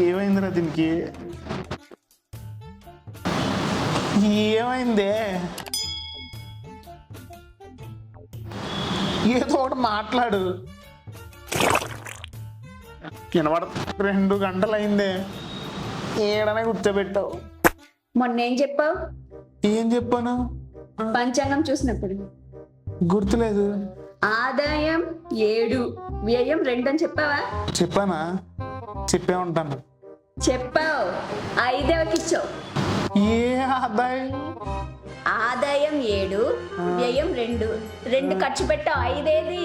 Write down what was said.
ఏమైందిరా దీనికి? ఏమైందే? ఏదో ఒకటి మాట్లాడు. వినబడ 2 గంటలు అయిందే, ఏడనే కూర్చోబెట్టావు. మొన్న ఏం చెప్పావు? ఏం చెప్పాను? పంచాంగం చూసినప్పుడు గుర్తులేదు. ఆదాయం 7, వ్యయం 2 అని చెప్పావా? చెప్పానా? చెప్పే ఉంటాను. చెప్పావు. 5కి ఇచ్చావు. ఏ ఆదాయం? ఆదాయం 7, వ్యయం 2 ఖర్చు పెట్టావు. 5 ఏది?